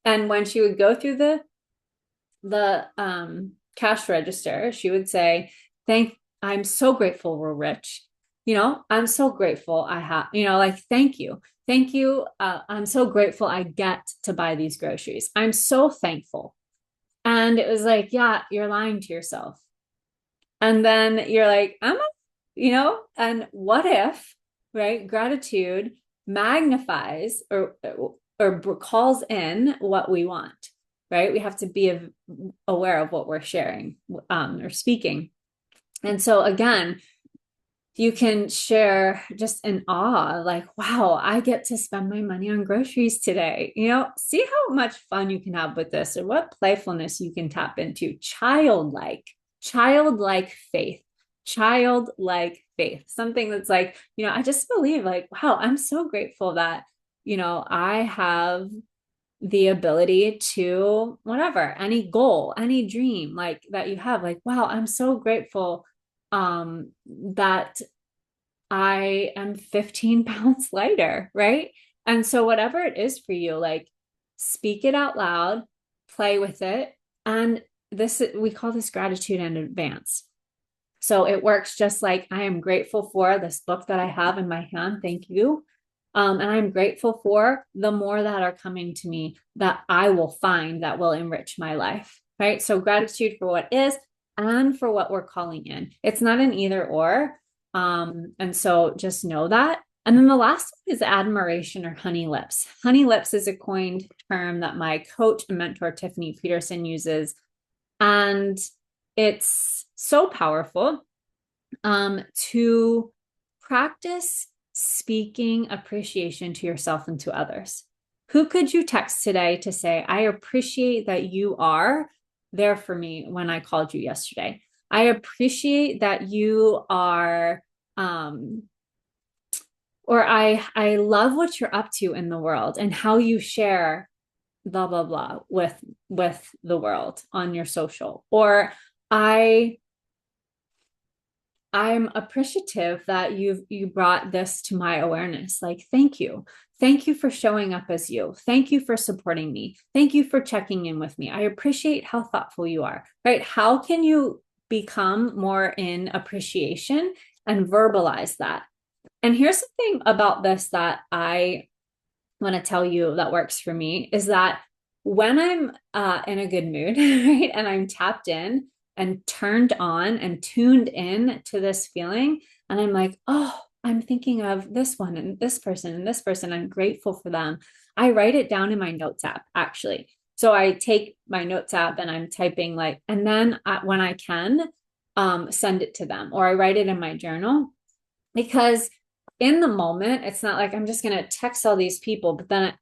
And when she would go through the cash register, she would say, I'm so grateful we're rich. I'm so grateful I have, thank you. Thank you. I'm so grateful I get to buy these groceries. I'm so thankful. And it was like, yeah, you're lying to yourself. And then you're like, and what if, right? Gratitude magnifies or calls in what we want, right? We have to be aware of what we're sharing or speaking. And so again, you can share just in awe, like, wow, I get to spend my money on groceries today. See how much fun you can have with this, or what playfulness you can tap into. Childlike faith, childlike faith, something that's like, I just believe like, wow, I'm so grateful that, I have the ability to whatever, any goal, any dream like that you have, like, wow, I'm so grateful that I am 15 pounds lighter, right? And so whatever it is for you, like, speak it out loud, play with it. And we call this gratitude in advance. So it works just like, I am grateful for this book that I have in my hand. Thank you. And I'm grateful for the more that are coming to me that I will find that will enrich my life, right? So gratitude for what is and for what we're calling in. It's not an either or. And so just know that. And then the last one is admiration or honey lips. Honey lips is a coined term that my coach and mentor, Tiffany Peterson, uses. And it's so powerful to practice speaking appreciation to yourself and to others. Who could you text today to say, I appreciate that you are there for me when I called you yesterday? I appreciate that you are, or I love what you're up to in the world and how you share blah blah blah with the world on your social. Or I I'm appreciative that you brought this to my awareness. Like, thank you. Thank you for showing up as you. Thank you for supporting me. Thank you for checking in with me. I appreciate how thoughtful you are, right? How can you become more in appreciation and verbalize that? And here's something about this that I want to tell you that works for me is that when I'm in a good mood, right, and I'm tapped in and turned on and tuned in to this feeling, and I'm like, oh, I'm thinking of this one and this person and this person. I'm grateful for them. I write it down in my notes app, actually. So I take my notes app and I'm typing like, and then when I can, send it to them, or I write it in my journal, because in the moment, it's not like I'm just going to text all these people. But then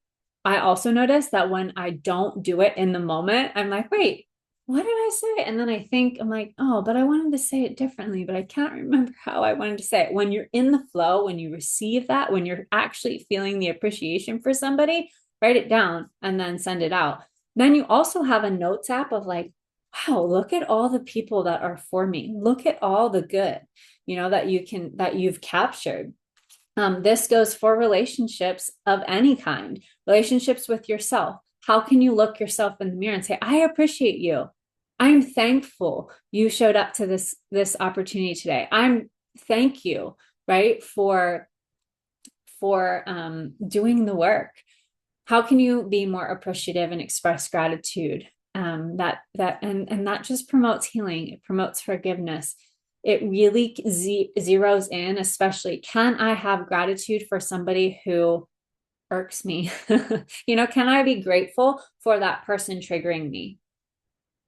I also notice that when I don't do it in the moment, I'm like, wait, what did I say? And then I think, I'm like, oh, but I wanted to say it differently, but I can't remember how I wanted to say it. When you're in the flow, when you receive that, when you're actually feeling the appreciation for somebody, write it down and then send it out. Then you also have a notes app of like, wow, look at all the people that are for me. Look at all the good, that you've captured. This goes for relationships of any kind, relationships with yourself. How can you look yourself in the mirror and say, I appreciate you. I'm thankful you showed up to this opportunity today. Thank you, right, for doing the work. How can you be more appreciative and express gratitude? And that just promotes healing. It promotes forgiveness. It really zeroes in, especially, can I have gratitude for somebody who irks me? Can I be grateful for that person triggering me?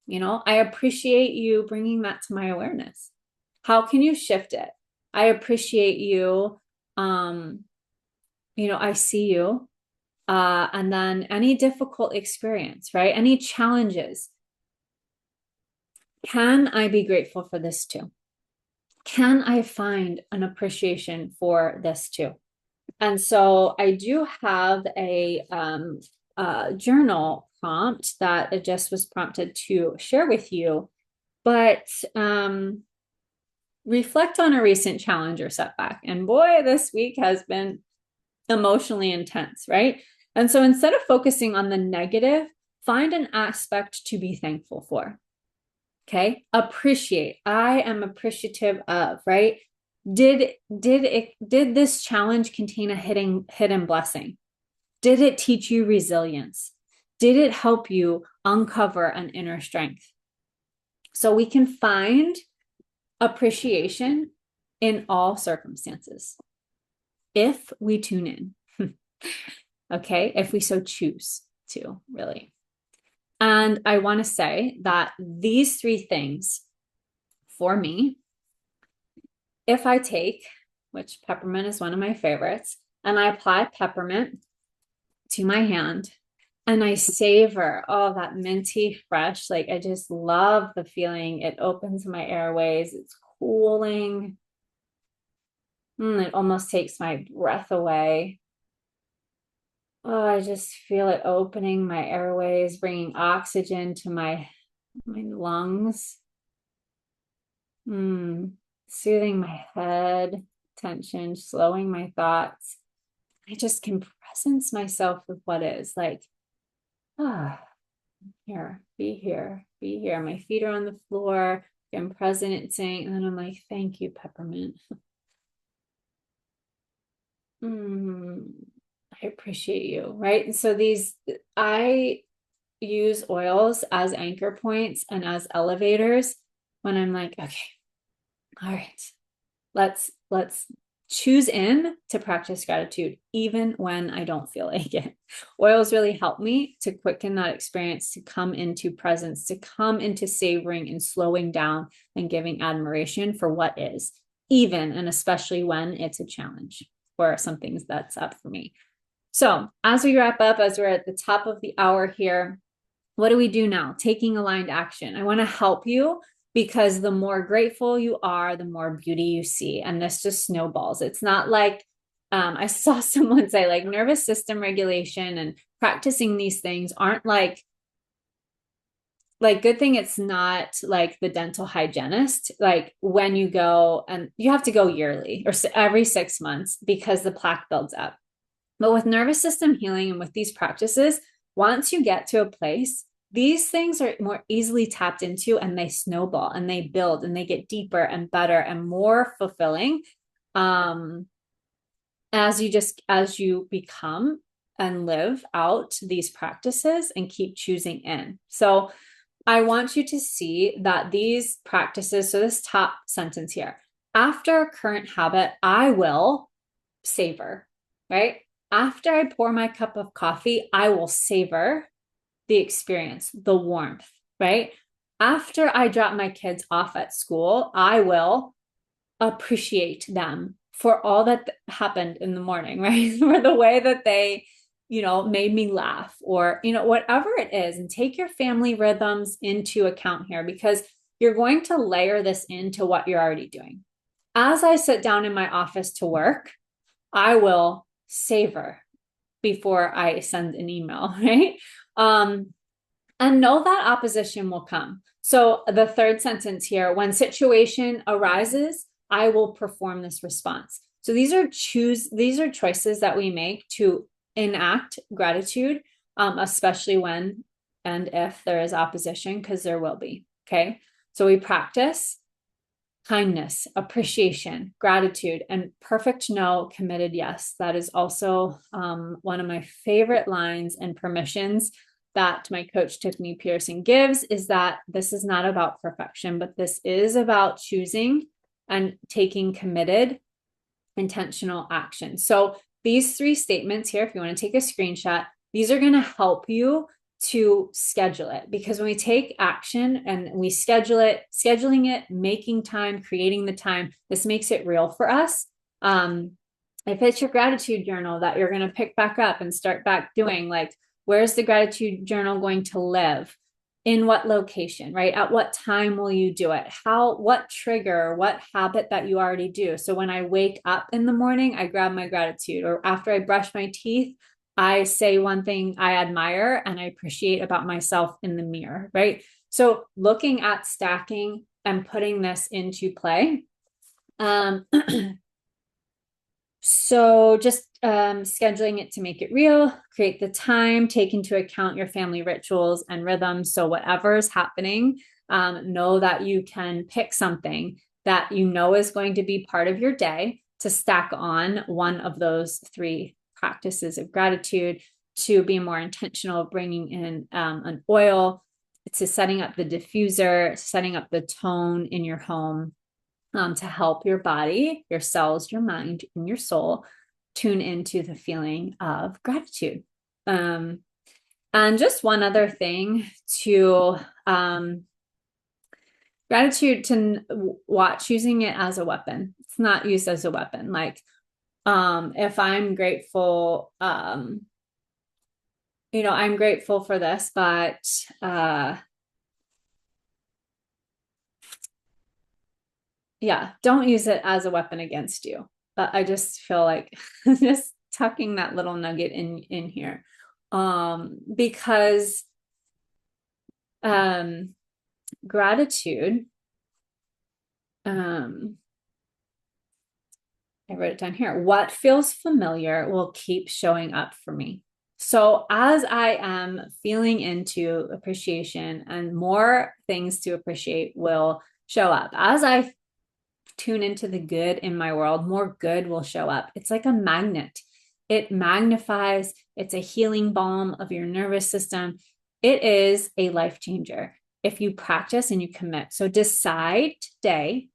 I appreciate you bringing that to my awareness. How can you shift it? I appreciate you. I see you. And then any difficult experience, right? Any challenges. Can I be grateful for this too? Can I find an appreciation for this too? And so I do have a journal prompt that I just was prompted to share with you, but reflect on a recent challenge or setback. And boy, this week has been emotionally intense, right? And so instead of focusing on the negative, find an aspect to be thankful for. Okay. Appreciate. I am appreciative of, right? Did this challenge contain a hidden blessing? Did it teach you resilience? Did it help you uncover an inner strength? So we can find appreciation in all circumstances if we tune in. Okay. If we so choose to, really. And I want to say that these three things for me, if I take, which peppermint is one of my favorites, and I apply peppermint to my hand and I savor all that minty fresh, like I just love the feeling. It opens my airways. It's cooling. It almost takes my breath away. Oh, I just feel it opening my airways, bringing oxygen to my lungs. Soothing my head, tension, slowing my thoughts. I just can presence myself with what is like, here, be here, be here. My feet are on the floor. I'm presencing, and then I'm like, thank you, peppermint. I appreciate you, right? And so I use oils as anchor points and as elevators when I'm like, okay, all right, let's choose in to practice gratitude, even when I don't feel like it. Oils really help me to quicken that experience, to come into presence, to come into savoring and slowing down and giving admiration for what is, even and especially when it's a challenge or something that's up for me. So as we wrap up, as we're at the top of the hour here, what do we do now? Taking aligned action. I want to help you because the more grateful you are, the more beauty you see. And this just snowballs. It's not like I saw someone say like nervous system regulation and practicing these things aren't like good thing it's not like the dental hygienist, like when you go and you have to go yearly or every 6 months because the plaque builds up. But with nervous system healing and with these practices, once you get to a place, these things are more easily tapped into and they snowball and they build and they get deeper and better and more fulfilling as you become and live out these practices and keep choosing in. So I want you to see that these practices, so this top sentence here, after a current habit, I will savor, right? After I pour my cup of coffee, I will savor the experience, the warmth, right? After I drop my kids off at school, I will appreciate them for all that happened in the morning, right? For the way that they, made me laugh or, whatever it is, and take your family rhythms into account here because you're going to layer this into what you're already doing. As I sit down in my office to work, I will savor before I send an email, right? And know that opposition will come. So the third sentence here, when situation arises, I will perform this response. So these are choices that we make to enact gratitude, especially when and if there is opposition, because there will be. Okay. So we practice kindness, appreciation, gratitude, and perfect no, committed yes. That is also one of my favorite lines and permissions that my coach Tiffany Pearson gives, is that this is not about perfection, but this is about choosing and taking committed, intentional action. So these 3 statements here, if you want to take a screenshot, these are going to help you to schedule it, because when we take action and we scheduling it, making time, creating the time, this makes it real for us. If it's your gratitude journal that you're going to pick back up and start back doing, like, where's the gratitude journal going to live? In what location, right? At what time will you do it? What trigger, what habit that you already do? So when I wake up in the morning, I grab my gratitude, or after I brush my teeth, I say one thing I admire and I appreciate about myself in the mirror, right? So looking at stacking and putting this into play. So just scheduling it to make it real, create the time, take into account your family rituals and rhythms. So whatever is happening, know that you can pick something that you know is going to be part of your day to stack on one of those 3 practices of gratitude, to be more intentional, bringing in an oil, to setting up the diffuser, setting up the tone in your home, to help your body, your cells, your mind, and your soul tune into the feeling of gratitude. And just one other thing to gratitude, to watch using it as a weapon. It's not used as a weapon. Like, if I'm grateful, I'm grateful for this, but yeah, don't use it as a weapon against you. But I just feel like just tucking that little nugget in here, because gratitude, I wrote it down here. What feels familiar will keep showing up for me. So as I am feeling into appreciation, and more things to appreciate will show up. As I tune into the good in my world, more good will show up. It's like a magnet. It magnifies. It's a healing balm of your nervous system. It is a life changer if you practice and you commit. So decide today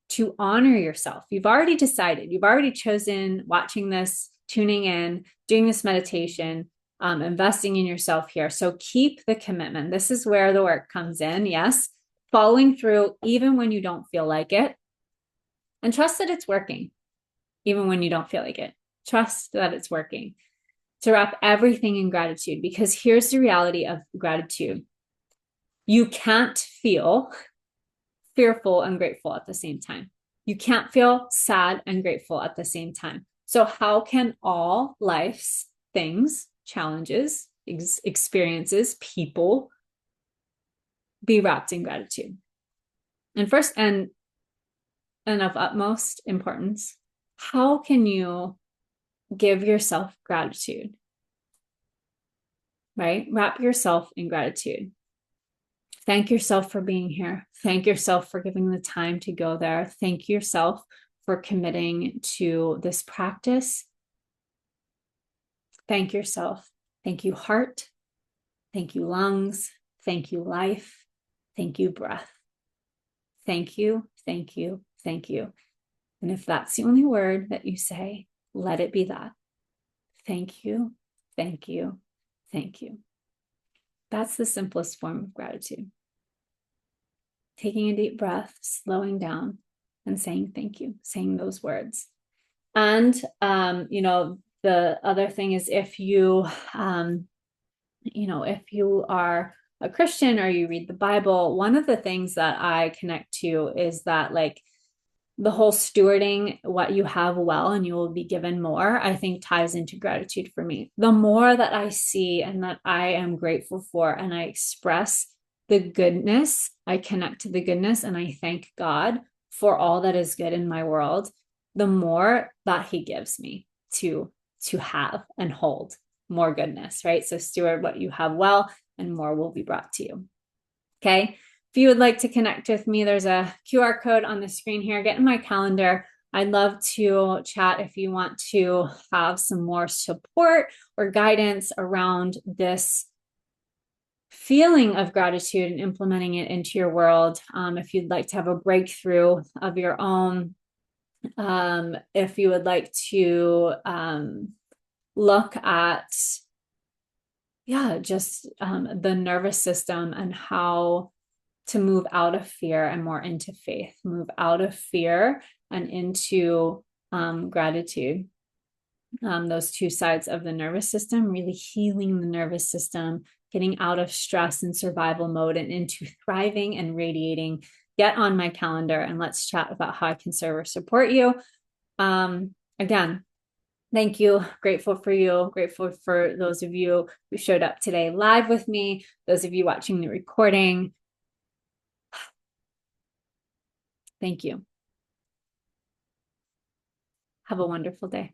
to honor yourself. You've already decided, you've already chosen watching this, tuning in, doing this meditation, investing in yourself here. So keep the commitment. This is where the work comes in. Yes. Following through, even when you don't feel like it, and trust that it's working, even when you don't feel like it. Trust that it's working. To wrap everything in gratitude, because here's the reality of gratitude. You can't feel fearful and grateful at the same time. You can't feel sad and grateful at the same time. So, how can all life's things, challenges, experiences, people be wrapped in gratitude? And first, and of utmost importance, how can you give yourself gratitude? Right? Wrap yourself in gratitude. Thank yourself for being here. Thank yourself for giving the time to go there. Thank yourself for committing to this practice. Thank yourself. Thank you, heart. Thank you, lungs. Thank you, life. Thank you, breath. Thank you, thank you, thank you. And if that's the only word that you say, let it be that. Thank you, thank you, thank you. That's the simplest form of gratitude. Taking a deep breath, slowing down, and saying thank you, saying those words. And, the other thing is if you are a Christian or you read the Bible, one of the things that I connect to is that like the whole stewarding what you have well and you will be given more, I think ties into gratitude for me. The more that I see and that I am grateful for and I express the goodness, I connect to the goodness and I thank God for all that is good in my world, the more that he gives me to have and hold more goodness, right? So steward what you have well and more will be brought to you. Okay. If you would like to connect with me, there's a QR code on the screen here. Get in my calendar. I'd love to chat if you want to have some more support or guidance around this feeling of gratitude and implementing it into your world. If you'd like to have a breakthrough of your own, if you would like to look at, just the nervous system and how to move out of fear and more into faith, move out of fear and into gratitude. Those two sides of the nervous system, really healing the nervous system, getting out of stress and survival mode and into thriving and radiating. Get on my calendar and let's chat about how I can serve or support you. Again, thank you. Grateful for you. Grateful for those of you who showed up today live with me, those of you watching the recording. Thank you. Have a wonderful day.